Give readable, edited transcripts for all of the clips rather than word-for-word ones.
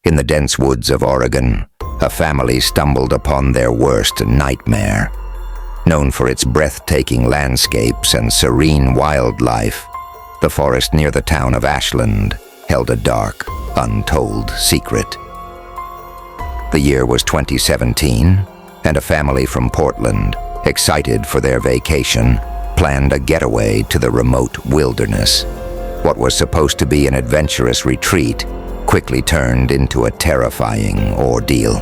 In the dense woods of Oregon, a family stumbled upon their worst nightmare. Known for its breathtaking landscapes and serene wildlife, the forest near the town of Ashland held a dark, untold secret. The year was 2017, and a family from Portland, excited for their vacation, planned a getaway to the remote wilderness. What was supposed to be an adventurous retreat quickly turned into a terrifying ordeal.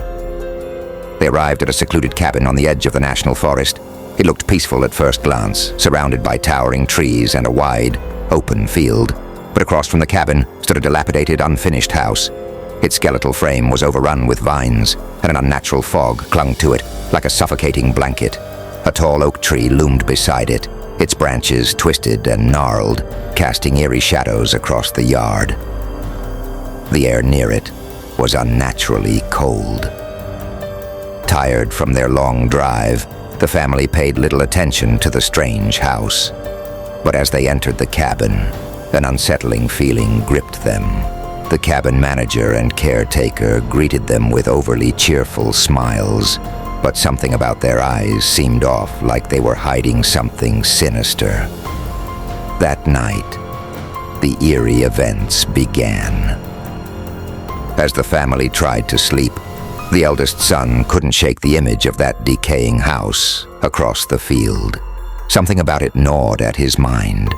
They arrived at a secluded cabin on the edge of the national forest. It looked peaceful at first glance, surrounded by towering trees and a wide, open field. But across from the cabin stood a dilapidated, unfinished house. Its skeletal frame was overrun with vines, and an unnatural fog clung to it like a suffocating blanket. A tall oak tree loomed beside it, its branches twisted and gnarled, casting eerie shadows across the yard. The air near it was unnaturally cold. Tired from their long drive, the family paid little attention to the strange house. But as they entered the cabin, an unsettling feeling gripped them. The cabin manager and caretaker greeted them with overly cheerful smiles, but something about their eyes seemed off, like they were hiding something sinister. That night, the eerie events began. As the family tried to sleep, the eldest son couldn't shake the image of that decaying house across the field. Something about it gnawed at his mind.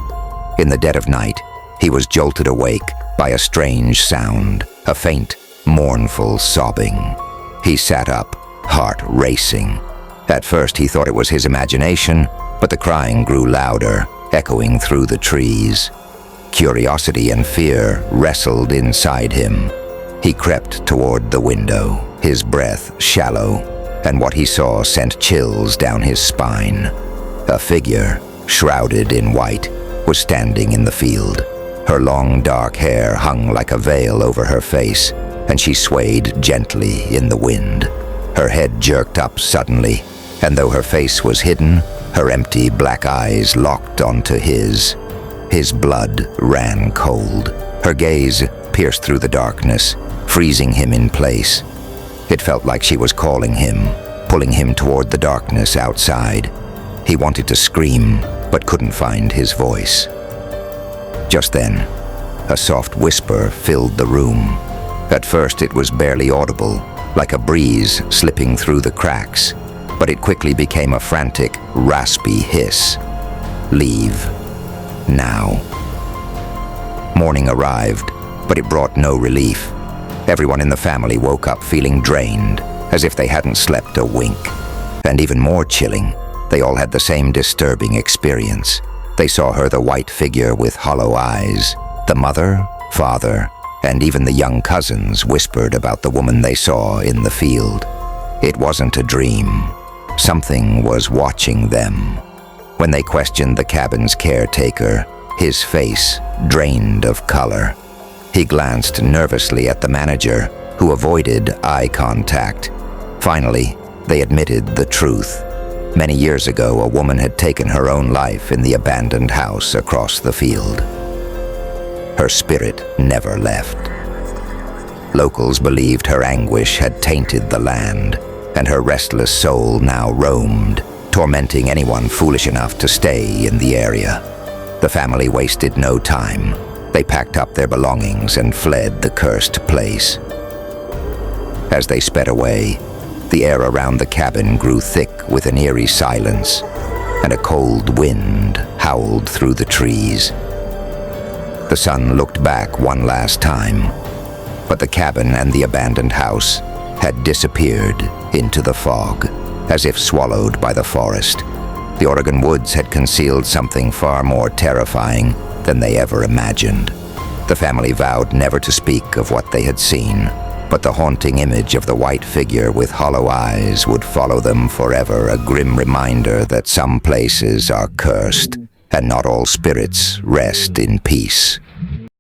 In the dead of night, he was jolted awake by a strange sound, a faint, mournful sobbing. He sat up, heart racing. At first he thought it was his imagination, but the crying grew louder, echoing through the trees. Curiosity and fear wrestled inside him. He crept toward the window, his breath shallow, and what he saw sent chills down his spine. A figure, shrouded in white, was standing in the field. Her long dark hair hung like a veil over her face, and she swayed gently in the wind. Her head jerked up suddenly, and though her face was hidden, her empty black eyes locked onto his. His blood ran cold. Her gaze pierced through the darkness, freezing him in place. It felt like she was calling him, pulling him toward the darkness outside. He wanted to scream, but couldn't find his voice. Just then, a soft whisper filled the room. At first it was barely audible, like a breeze slipping through the cracks, but it quickly became a frantic, raspy hiss. "Leave. Now." Morning arrived, but it brought no relief. Everyone in the family woke up feeling drained, as if they hadn't slept a wink. And even more chilling, they all had the same disturbing experience. They saw her, the white figure with hollow eyes. The mother, father, and even the young cousins whispered about the woman they saw in the field. It wasn't a dream. Something was watching them. When they questioned the cabin's caretaker, his face drained of color. He glanced nervously at the manager, who avoided eye contact. Finally, they admitted the truth. Many years ago, a woman had taken her own life in the abandoned house across the field. Her spirit never left. Locals believed her anguish had tainted the land, and her restless soul now roamed, tormenting anyone foolish enough to stay in the area. The family wasted no time. They packed up their belongings and fled the cursed place. As they sped away, the air around the cabin grew thick with an eerie silence, and a cold wind howled through the trees. The son looked back one last time, but the cabin and the abandoned house had disappeared into the fog, as if swallowed by the forest. The Oregon woods had concealed something far more terrifying than they ever imagined. The family vowed never to speak of what they had seen, but the haunting image of the white figure with hollow eyes would follow them forever, a grim reminder that some places are cursed, and not all spirits rest in peace.